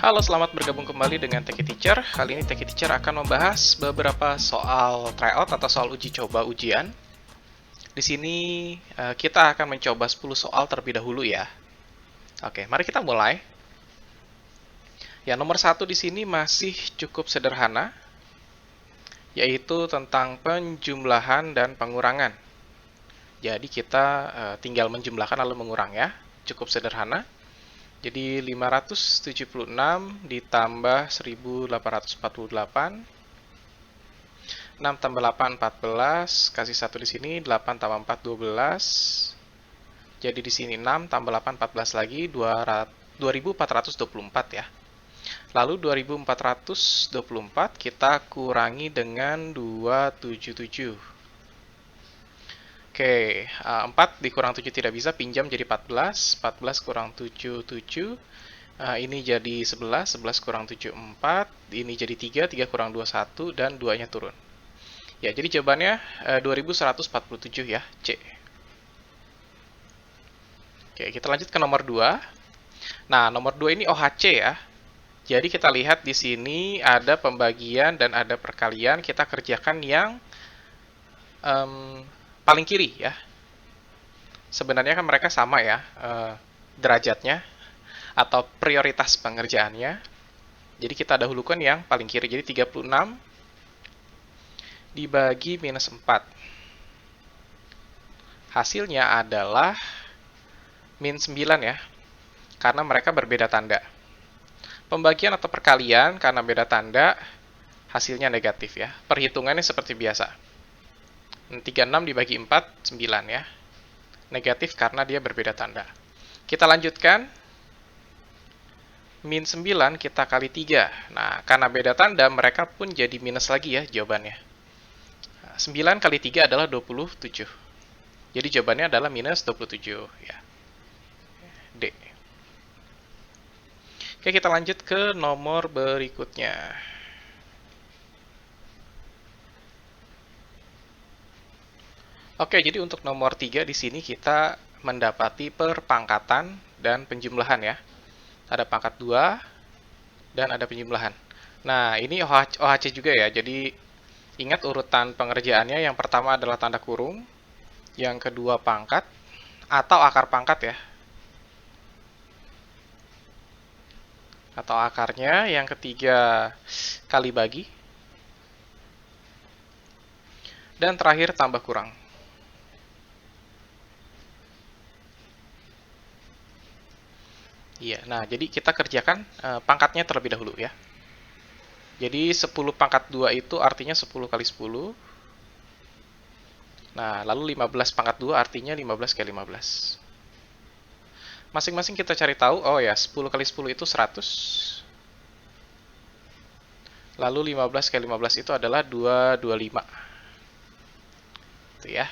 Halo, selamat bergabung kembali dengan Teki Teacher. Kali ini Teki Teacher akan membahas beberapa soal tryout atau soal uji coba ujian. Di sini kita akan mencoba 10 soal terlebih dahulu ya. Oke, mari kita mulai. Ya, nomor satu di sini masih cukup sederhana, yaitu tentang penjumlahan dan pengurangan. Jadi kita tinggal menjumlahkan lalu mengurang ya. Cukup sederhana. Jadi 576 ditambah 1848, 6 tambah 8 14, kasih 1 di sini, 8 tambah 4 12. Jadi di sini 6 tambah 8 14 lagi, 2424 ya. Lalu 2424 kita kurangi dengan 277. Oke, 4 dikurang 7 tidak bisa, pinjam jadi 14. 14 kurang 7, 7. Ini jadi 11, 11 kurang 7, 4. Ini jadi 3, 3 kurang 2, 1. Dan 2-nya turun. Ya, jadi jawabannya 2147 ya, C. Oke, kita lanjut ke nomor 2. Nah, nomor 2 ini OHC ya. Jadi kita lihat di sini ada pembagian dan ada perkalian. Kita kerjakan yang paling kiri ya. Sebenarnya kan mereka sama ya derajatnya atau prioritas pengerjaannya. Jadi kita dahulukan yang paling kiri. Jadi 36 dibagi minus 4. Hasilnya adalah min 9 ya. Karena mereka berbeda tanda. Pembagian atau perkalian karena beda tanda hasilnya negatif ya. Perhitungannya seperti biasa. 36 dibagi 4, 9 ya. Negatif karena dia berbeda tanda. Kita lanjutkan. Min 9 kita kali 3. Nah, karena beda tanda, mereka pun jadi minus lagi ya jawabannya. 9 kali 3 adalah 27. Jadi jawabannya adalah minus 27 ya. D. Oke, kita lanjut ke nomor berikutnya. Oke, jadi untuk nomor 3 di sini kita mendapati perpangkatan dan penjumlahan ya. Ada pangkat 2 dan ada penjumlahan. Nah, ini OHC juga ya. Jadi ingat urutan pengerjaannya. Yang pertama adalah tanda kurung, yang kedua pangkat atau akar pangkat ya. Atau akarnya, yang ketiga kali bagi. Dan terakhir tambah kurang. Iya, nah jadi kita kerjakan pangkatnya terlebih dahulu ya. Jadi 10 pangkat 2 itu artinya 10 kali 10. Nah, lalu 15 pangkat 2 artinya 15 kali 15. Masing-masing kita cari tahu, oh ya 10 kali 10 itu 100. Lalu 15 kali 15 itu adalah 225. Itu ya.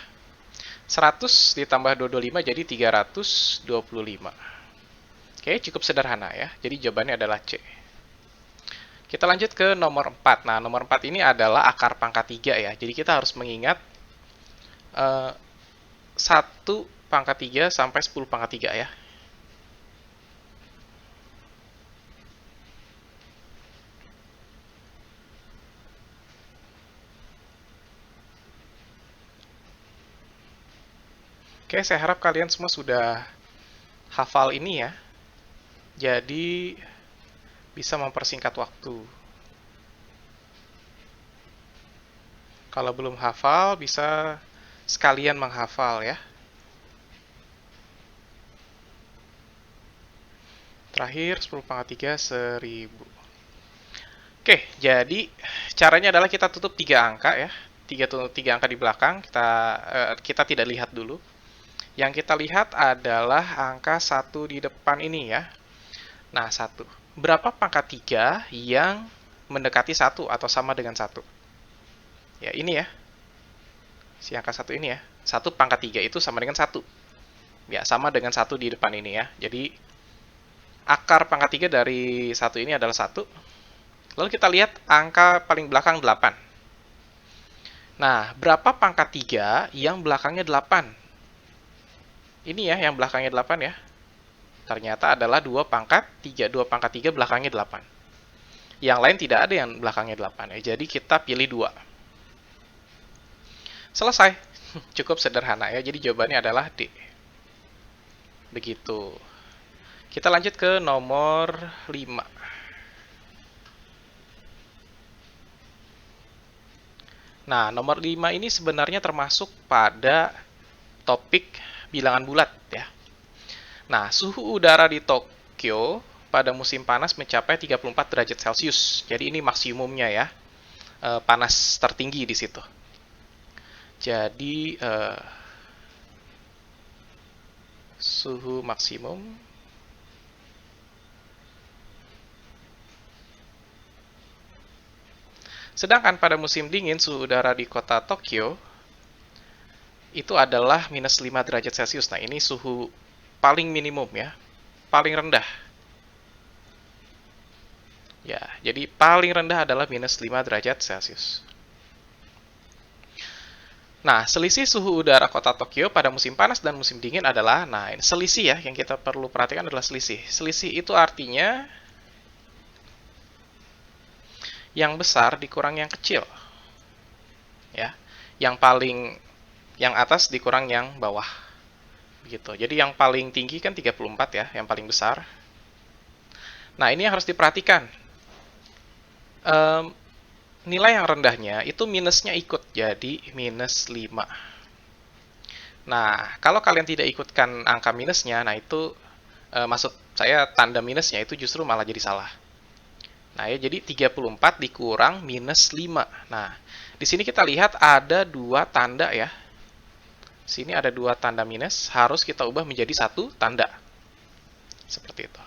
100 ditambah 225 jadi 325. Oke, cukup sederhana ya. Jadi jawabannya adalah C. Kita lanjut ke nomor 4. Nah, nomor 4 ini adalah akar pangkat 3 ya. Jadi kita harus mengingat 1 pangkat 3 sampai 10 pangkat 3 ya. Oke, saya harap kalian semua sudah hafal ini ya. Jadi bisa mempersingkat waktu. Kalau belum hafal, bisa sekalian menghafal ya. Terakhir, 10 pangkat 3, 1000. Oke, jadi caranya adalah kita tutup 3 angka ya. 3 angka di belakang, kita tidak lihat dulu. Yang kita lihat adalah angka 1 di depan ini ya. Nah, 1. Berapa pangkat 3 yang mendekati 1 atau sama dengan 1? Ya, ini ya. Si angka 1 ini ya. 1 pangkat 3 itu sama dengan 1. Ya, sama dengan 1 di depan ini ya. Jadi, akar pangkat 3 dari 1 ini adalah 1. Lalu kita lihat angka paling belakang 8. Nah, berapa pangkat 3 yang belakangnya 8? Ini ya, yang belakangnya 8 ya. Ternyata adalah 2 pangkat 3. 2 pangkat 3 belakangnya 8. Yang lain tidak ada yang belakangnya 8 ya. Jadi kita pilih 2. Selesai. Cukup sederhana ya. Jadi jawabannya adalah D. Begitu. Kita lanjut ke nomor 5. Nah, nomor 5 ini sebenarnya termasuk pada topik bilangan bulat ya. Nah, suhu udara di Tokyo pada musim panas mencapai 34 derajat Celcius. Jadi ini maksimumnya ya. Panas tertinggi di situ. Jadi suhu maksimum sedangkan pada musim dingin suhu udara di kota Tokyo itu adalah minus 5 derajat Celcius. Nah, ini suhu paling minimum ya, paling rendah. Ya, jadi paling rendah adalah minus 5 derajat Celcius. Nah, selisih suhu udara kota Tokyo pada musim panas dan musim dingin adalah, nah ini selisih ya, yang kita perlu perhatikan adalah selisih. Selisih itu artinya yang besar dikurang yang kecil. Ya, yang atas dikurang yang bawah. Begitu. Jadi yang paling tinggi kan 34 ya, yang paling besar. Nah, ini yang harus diperhatikan. Nilai yang rendahnya itu minusnya ikut, jadi minus 5. Nah, kalau kalian tidak ikutkan angka minusnya, nah itu maksud saya tanda minusnya itu justru malah jadi salah. Nah, ya jadi 34 dikurang minus 5. Nah, di sini kita lihat ada 2 tanda ya. Sini ada 2 tanda minus, harus kita ubah menjadi 1 tanda. Seperti itu.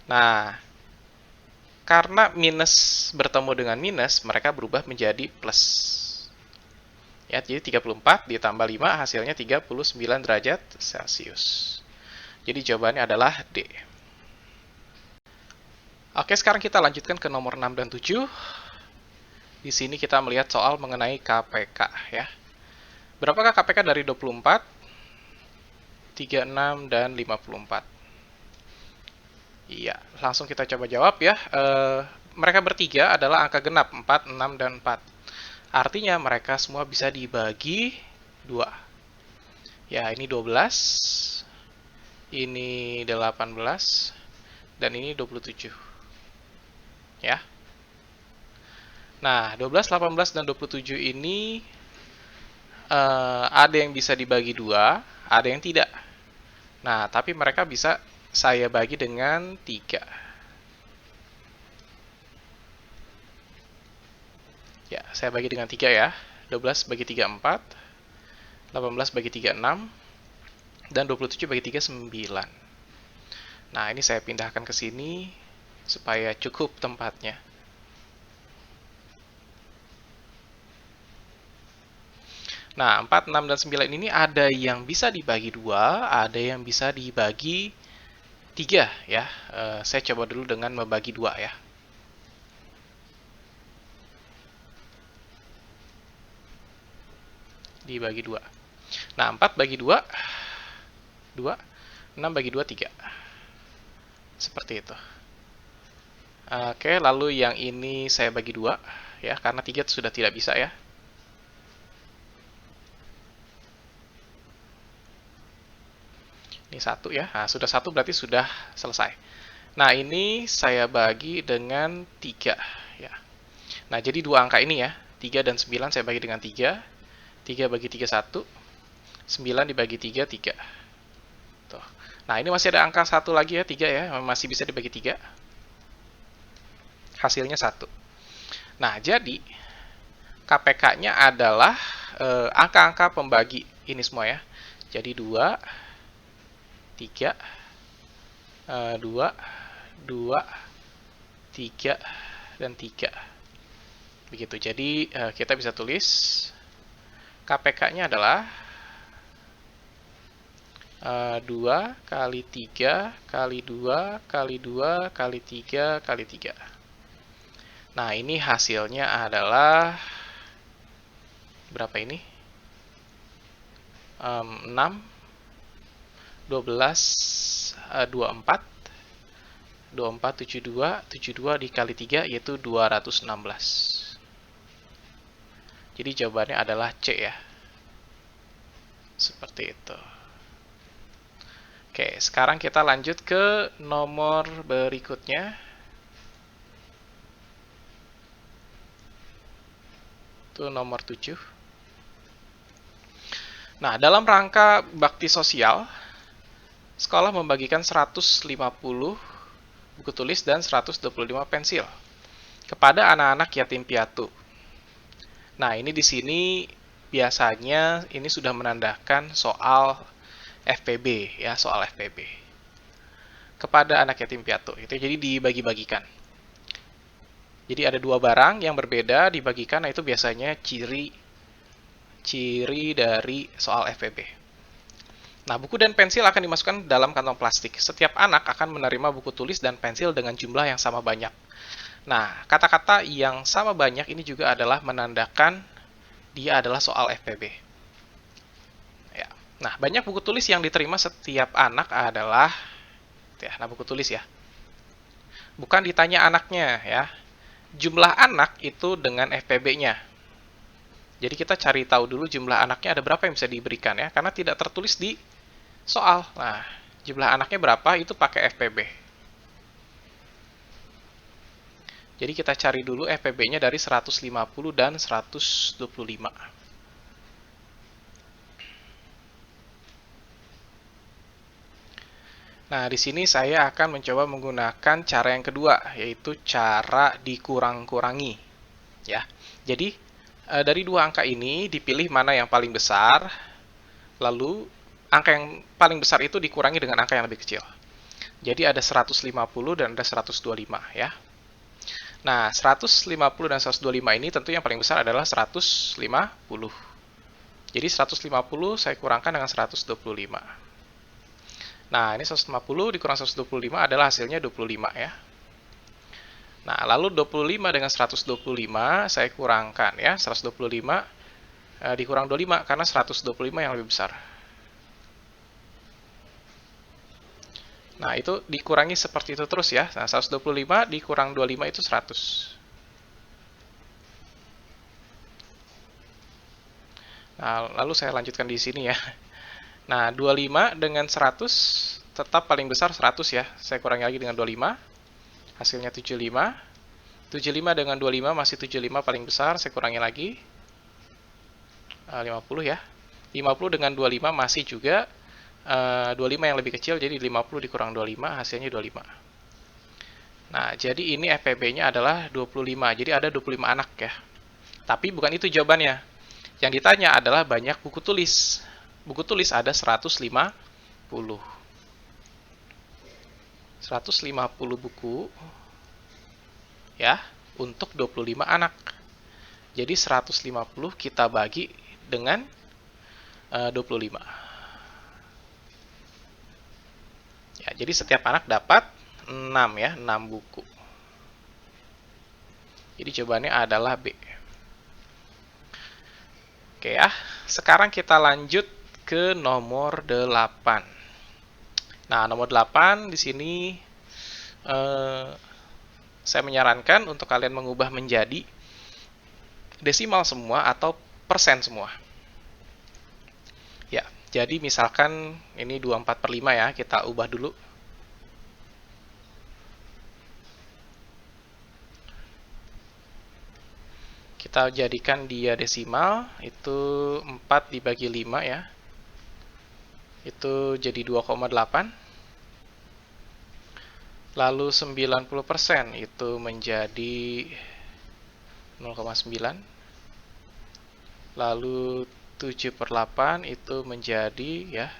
Nah, karena minus bertemu dengan minus, mereka berubah menjadi plus. Ya, jadi 34 ditambah 5 hasilnya 39 derajat Celcius. Jadi jawabannya adalah D. Oke, sekarang kita lanjutkan ke nomor 6 dan 7. Di sini kita melihat soal mengenai KPK ya. Berapakah KPK dari 24, 36, dan 54? Iya, langsung kita coba jawab ya. Mereka bertiga adalah angka genap, 4, 6, dan 4. Artinya mereka semua bisa dibagi 2. Ya, ini 12, ini 18, dan ini 27. Ya. Nah, 12, 18, dan 27 ini ada yang bisa dibagi 2, ada yang tidak. Nah, tapi mereka bisa saya bagi dengan 3. Ya, saya bagi dengan 3 ya. 12 bagi 3, 4. 18 bagi 3, 6. Dan 27 bagi 3, 9. Nah, ini saya pindahkan ke sini supaya cukup tempatnya. Nah, 4, 6, dan 9 ini ada yang bisa dibagi 2, ada yang bisa dibagi 3 ya. Saya coba dulu dengan membagi 2 ya. Dibagi 2. Nah, 4 bagi 2, 2. 6 bagi 2, 3. Seperti itu. Oke, lalu yang ini saya bagi 2 ya, karena 3 sudah tidak bisa ya. Ini 1 ya. Nah, sudah 1 berarti sudah selesai. Nah, ini saya bagi dengan 3 ya. Nah, jadi 2 angka ini ya, 3 dan 9 saya bagi dengan 3. 3 bagi 3, 1. 9 dibagi 3, 3. Tuh. Nah, ini masih ada angka 1 lagi ya, 3 ya, masih bisa dibagi 3. Hasilnya 1. Nah, jadi KPK-nya adalah angka-angka pembagi ini semua ya. Jadi 2, 3, 2, 2, 3, dan 3. Begitu, jadi kita bisa tulis KPK-nya adalah 2 kali 3 kali 2 kali 2 kali 3 kali 3. Nah, ini hasilnya adalah berapa ini? 6, 12, 24. 72 dikali 3 yaitu 216. Jadi jawabannya adalah C ya. Seperti itu. Oke, sekarang kita lanjut ke nomor berikutnya. Itu nomor 7. Nah, dalam rangka bakti sosial, sekolah membagikan 150 buku tulis dan 125 pensil kepada anak-anak yatim piatu. Nah, ini di sini biasanya ini sudah menandakan soal FPB ya, soal FPB. Kepada anak yatim piatu. Itu jadi dibagi-bagikan. Jadi ada dua barang yang berbeda dibagikan, nah itu biasanya ciri dari soal FPB. Nah, buku dan pensil akan dimasukkan dalam kantong plastik. Setiap anak akan menerima buku tulis dan pensil dengan jumlah yang sama banyak. Nah, kata-kata yang sama banyak ini juga adalah menandakan dia adalah soal FPB. Ya. Nah, banyak buku tulis yang diterima setiap anak adalah, nah buku tulis ya. Bukan ditanya anaknya ya. Jumlah anak itu dengan FPB-nya. Jadi kita cari tahu dulu jumlah anaknya ada berapa yang bisa diberikan ya, karena tidak tertulis di soal. Nah, jumlah anaknya berapa itu pakai FPB. Jadi kita cari dulu FPB-nya dari 150 dan 125. Nah, di sini saya akan mencoba menggunakan cara yang kedua, yaitu cara dikurang-kurangi. Ya, jadi dari dua angka ini dipilih mana yang paling besar, lalu angka yang paling besar itu dikurangi dengan angka yang lebih kecil. Jadi ada 150 dan ada 125 ya. Nah, 150 dan 125 ini tentu yang paling besar adalah 150. Jadi 150 saya kurangkan dengan 125. Nah, ini 150 dikurang 125 adalah hasilnya 25 ya. Nah, lalu 25 dengan 125 saya kurangkan ya. 125 dikurang 25 karena 125 yang lebih besar. Nah, itu dikurangi seperti itu terus ya. Nah, 125 dikurang 25 itu 100. Nah, lalu saya lanjutkan di sini ya. Nah, 25 dengan 100 tetap paling besar 100 ya. Saya kurangi lagi dengan 25. Hasilnya 75. 75 dengan 25 masih 75 paling besar. Saya kurangi lagi. 50 ya. 50 dengan 25 masih juga 25 yang lebih kecil, jadi 50 dikurang 25, hasilnya 25. Nah, jadi ini FPB-nya adalah 25, jadi ada 25 anak ya. Tapi bukan itu jawabannya. Yang ditanya adalah banyak buku tulis. Buku tulis ada 150. 150 buku ya, untuk 25 anak. Jadi 150 kita bagi dengan 25. Ya, jadi setiap anak dapat 6 ya, 6 buku. Jadi jawabannya adalah B. Oke ya, sekarang kita lanjut ke nomor 8. Nah, nomor 8 di sini saya menyarankan untuk kalian mengubah menjadi desimal semua atau persen semua. Ya, jadi misalkan ini 24/5 ya, kita ubah dulu. Kita jadikan dia desimal, itu 4 dibagi 5 ya. Itu jadi 2,8. Lalu 90% itu menjadi 0,9. Lalu 7/8 itu menjadi ya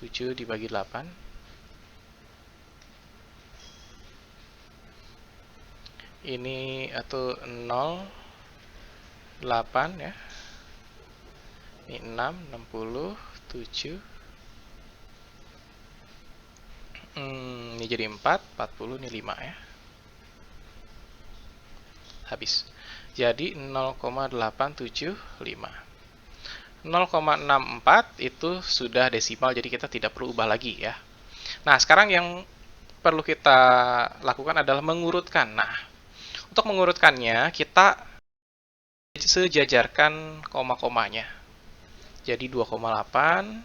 7 dibagi 8. Ini atau 0,8 ya. Ini 6, 60, 7. Ini jadi 4, 40, ini 5 ya. Habis. Jadi 0,875. 0,64 itu sudah desimal, jadi kita tidak perlu ubah lagi ya. Nah, sekarang yang perlu kita lakukan adalah mengurutkan. Nah, untuk mengurutkannya, kita sejajarkan koma-komanya. Jadi 2,8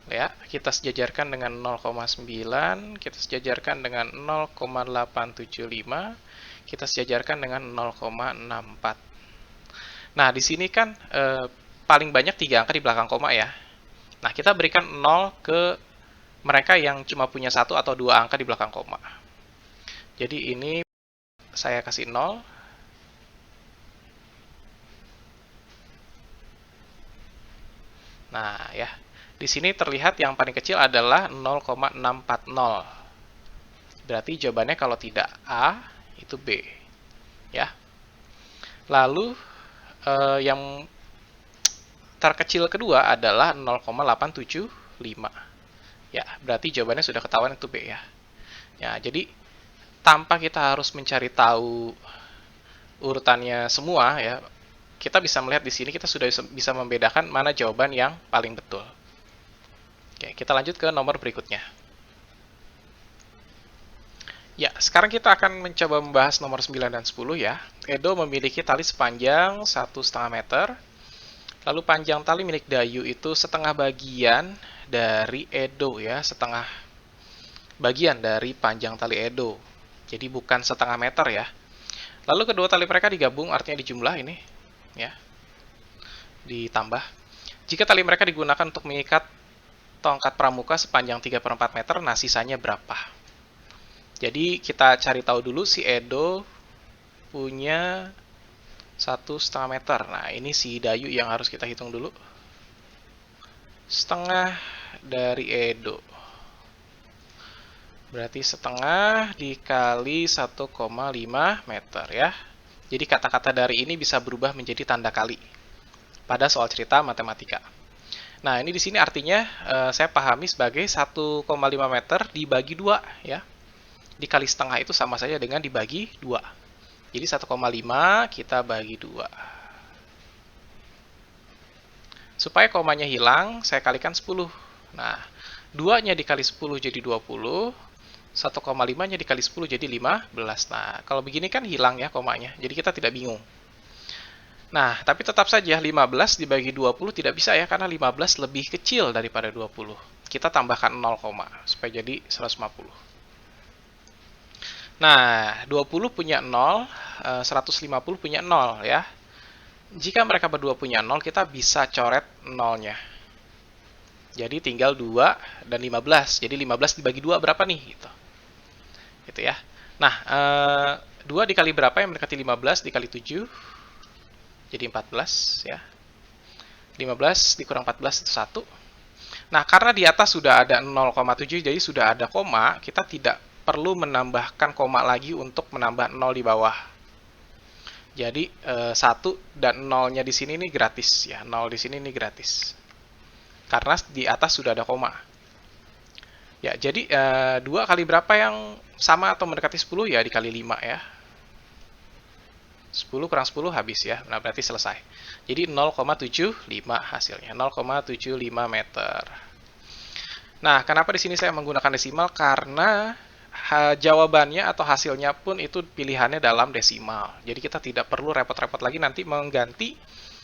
ya, kita sejajarkan dengan 0,9, kita sejajarkan dengan 0,875, kita sejajarkan dengan 0,64. Nah, di sini kan paling banyak 3 angka di belakang koma ya. Nah, kita berikan 0 ke mereka yang cuma punya 1 atau 2 angka di belakang koma. Jadi ini saya kasih 0. Nah, ya. Di sini terlihat yang paling kecil adalah 0,640. Berarti jawabannya kalau tidak A, itu B. Ya. Lalu yang terkecil kedua adalah 0,875. Ya, berarti jawabannya sudah ketahuan itu B ya. Ya, jadi tanpa kita harus mencari tahu urutannya semua ya, kita bisa melihat di sini kita sudah bisa membedakan mana jawaban yang paling betul. Oke, kita lanjut ke nomor berikutnya. Ya, sekarang kita akan mencoba membahas nomor 9 dan 10 ya. Edo memiliki tali sepanjang 1,5 meter. Lalu panjang tali milik Dayu itu setengah bagian dari Edo ya, setengah bagian dari panjang tali Edo. Jadi bukan setengah meter ya. Lalu kedua tali mereka digabung, artinya dijumlah ini ya. Ditambah. Jika tali mereka digunakan untuk mengikat tongkat pramuka sepanjang 3/4 meter, nah sisanya berapa? Jadi kita cari tahu dulu si Edo punya 1,5 meter. Nah ini si Dayu yang harus kita hitung dulu. Setengah dari Edo. Berarti setengah dikali 1,5 meter ya. Jadi kata-kata dari ini bisa berubah menjadi tanda kali pada soal cerita matematika. Nah, ini di sini artinya saya pahami sebagai 1,5 meter dibagi 2 ya. Dikali setengah itu sama saja dengan dibagi 2. Jadi 1,5 kita bagi 2. Supaya komanya hilang, saya kalikan 10. Nah, 2-nya dikali 10 jadi 20. 1,5-nya dikali 10 jadi 15. Nah, kalau begini kan hilang ya komanya. Jadi kita tidak bingung. Nah, tapi tetap saja 15 dibagi 20 tidak bisa ya, karena 15 lebih kecil daripada 20. Kita tambahkan 0, supaya jadi 150. Nah, 20 punya 0, 150 punya 0 ya. Jika mereka berdua punya 0, kita bisa coret 0-nya. Jadi tinggal 2 dan 15. Jadi 15 dibagi 2 berapa nih? Gitu ya. Nah, 2 dikali berapa yang mendekati 15 dikali 7? Jadi 14 ya. 15 dikurang 14 itu 1. Nah, karena di atas sudah ada 0,7 jadi sudah ada koma, kita tidak perlu menambahkan koma lagi untuk menambah 0 di bawah. Jadi 1 dan 0-nya di sini ini gratis ya. 0 di sini ini gratis. Karena di atas sudah ada koma. Ya, jadi 2 kali berapa yang sama atau mendekati 10 ya dikali 5 ya. 10 kurang 10 habis ya. Nah, berarti selesai. Jadi 0,75 hasilnya. 0,75 meter. Nah, kenapa di sini saya menggunakan desimal? Karena jawabannya atau hasilnya pun itu pilihannya dalam desimal. Jadi kita tidak perlu repot-repot lagi nanti mengganti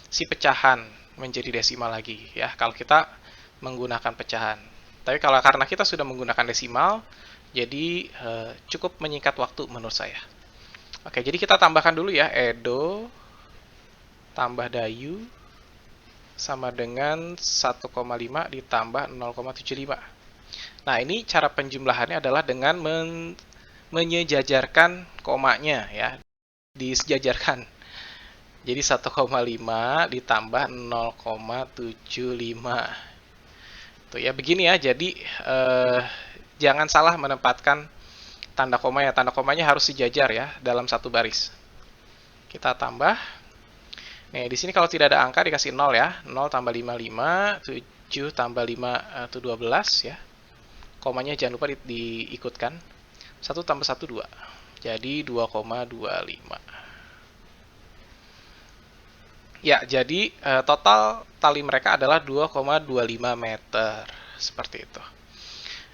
si pecahan menjadi desimal lagi ya. Kalau kita menggunakan pecahan. Tapi kalau karena kita sudah menggunakan desimal, jadi cukup menyingkat waktu menurut saya. Oke, jadi kita tambahkan dulu ya, Edo tambah Dayu sama dengan 1,5 ditambah 0,75. Nah, ini cara penjumlahannya adalah dengan menyejajarkan komanya ya, disejajarkan. Jadi 1,5 ditambah 0,75. Tuh ya, begini ya, jadi jangan salah menempatkan tanda koma ya. Tanda komanya harus sejajar ya dalam satu baris. Kita tambah. Nih, di sini kalau tidak ada angka dikasih 0 ya. 0 tambah 5, 5. 7 tambah 5 itu 12 ya. Komanya jangan lupa diikutkan. 1 tambah 1, 2. Jadi 2,25. Ya, jadi total tali mereka adalah 2,25 meter. Seperti itu.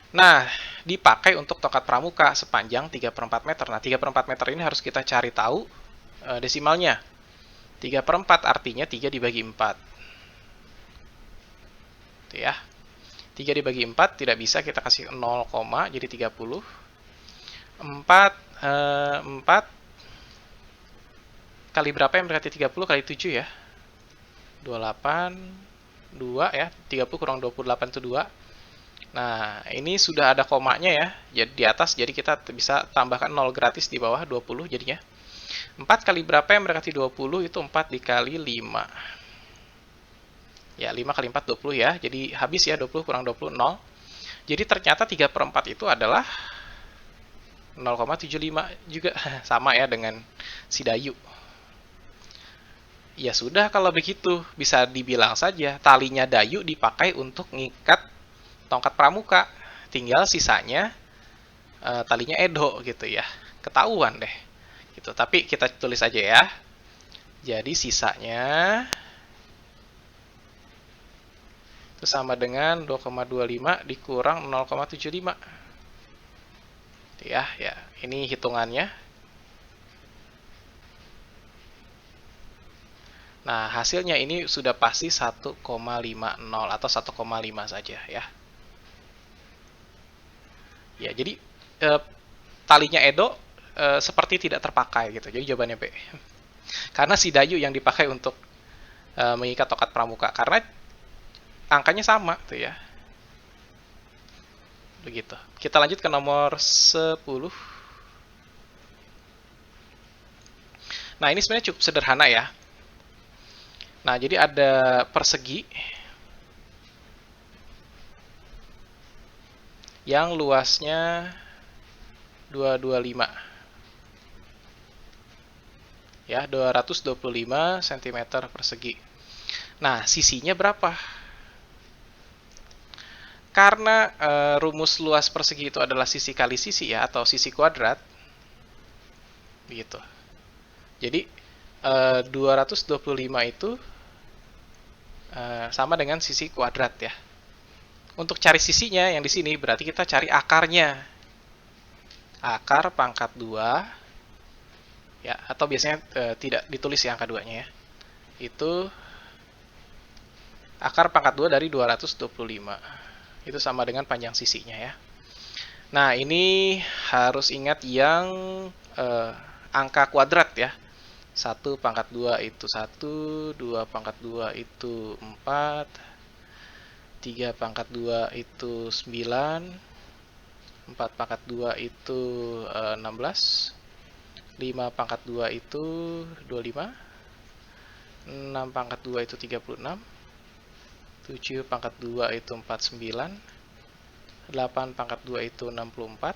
Nah, dipakai untuk tongkat pramuka sepanjang 3/4 meter. Nah, 3/4 meter ini harus kita cari tahu desimalnya. 3/4 artinya 3 dibagi 4. Itu ya. 3 dibagi 4 tidak bisa, kita kasih 0, jadi 30. 4 kali berapa yang mendekati 30 kali 7 ya? 28, 2 ya. 30 kurang 28 itu 2. Nah, ini sudah ada komanya ya. Jadi di atas, jadi kita bisa tambahkan 0 gratis di bawah 20 jadinya. 4 kali berapa yang mendekati 20 itu 4 dikali 5. Ya, 5 kali 4 20 ya. Jadi habis ya, 20 kurang 20 0. Jadi ternyata 3/4 itu adalah 0,75 juga. Sama ya dengan si Dayu. Ya sudah, kalau begitu bisa dibilang saja talinya Dayu dipakai untuk ngikat tongkat pramuka. Tinggal sisanya talinya Edo gitu ya. Ketahuan deh. Gitu. Tapi kita tulis aja ya. Jadi sisanya itu sama dengan 2,25 dikurang 0,75. Ya, ya. Ini hitungannya. Nah, hasilnya ini sudah pasti 1,50 atau 1,5 saja ya. Ya, jadi talinya Edo seperti tidak terpakai gitu. Jadi jawabannya B. Karena si Dayu yang dipakai untuk mengikat tongkat pramuka. Karena angkanya sama tuh ya. Begitu. Kita lanjut ke nomor 10. Nah, ini sebenarnya cukup sederhana ya. Nah, jadi ada persegi yang luasnya 225. Ya, 225 cm persegi. Nah, sisinya berapa? Karena rumus luas persegi itu adalah sisi kali sisi ya, atau sisi kuadrat. Begitu. Jadi 225 itu sama dengan sisi kuadrat ya. Untuk cari sisinya yang di sini berarti kita cari akarnya. Akar pangkat 2 ya, atau biasanya tidak ditulis ya angka 2-nya ya. Itu akar pangkat 2 dari 225. Itu sama dengan panjang sisinya ya. Nah, ini harus ingat yang angka kuadrat ya. 1 pangkat 2 itu 1, 2 pangkat 2 itu 4, 3 pangkat 2 itu 9, 4 pangkat 2 itu 16, 5 pangkat 2 itu 25, 6 pangkat 2 itu 36, 7 pangkat 2 itu 49, 8 pangkat 2 itu 64,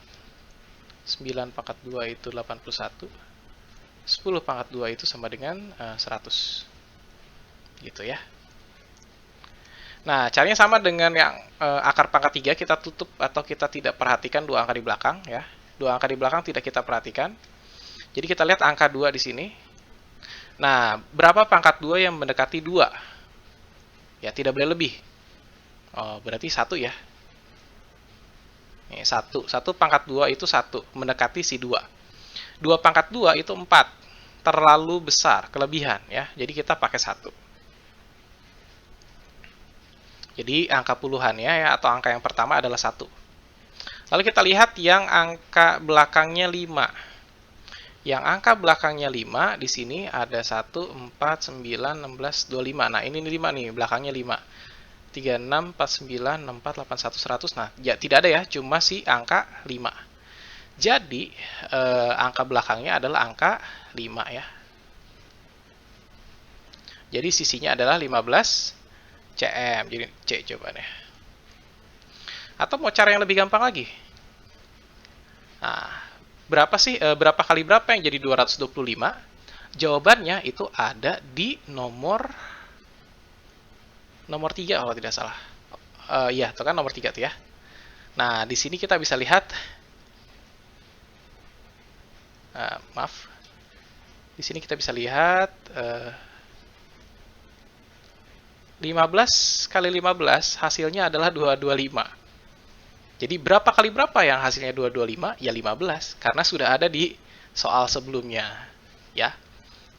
9 pangkat 2 itu 81, 10 pangkat 2 itu sama dengan 100. Gitu ya. Nah, caranya sama dengan yang akar pangkat 3, kita tutup atau kita tidak perhatikan dua angka di belakang ya. Dua angka di belakang tidak kita perhatikan. Jadi kita lihat angka 2 di sini. Nah, berapa pangkat 2 yang mendekati 2? Ya, tidak boleh lebih. Oh, berarti 1 ya. Nih, 1 pangkat 2 itu 1, mendekati si 2. 2 pangkat 2 itu 4. Terlalu besar, kelebihan ya. Jadi kita pakai 1. Jadi angka puluhannya ya, atau angka yang pertama adalah 1. Lalu kita lihat yang angka belakangnya 5. Yang angka belakangnya 5 di sini ada 1, 4, 9, 16, 25. Nah, ini 5 nih, belakangnya 5. 36, 49, 64, 81, 100. Nah, ya tidak ada ya, cuma si angka 5. Jadi angka belakangnya adalah angka 5 ya. Jadi sisinya adalah 15 cm. Jadi C jawabannya. Atau mau cara yang lebih gampang lagi? Nah, berapa kali berapa yang jadi 225? Jawabannya itu ada di nomor 3 kalau tidak salah. Iya, itu kan nomor 3 tuh ya. Nah, di sini kita bisa lihat maaf. Di sini kita bisa lihat 15 kali 15 hasilnya adalah 225. Jadi berapa kali berapa yang hasilnya 225? Ya 15, karena sudah ada di soal sebelumnya. Ya,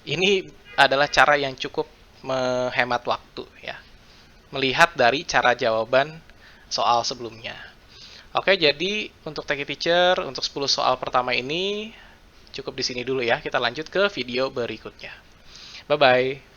ini adalah cara yang cukup menghemat waktu ya. Melihat dari cara jawaban soal sebelumnya. Oke, jadi untuk Tech Teacher untuk 10 soal pertama ini cukup di sini dulu ya. Kita lanjut ke video berikutnya. Bye bye.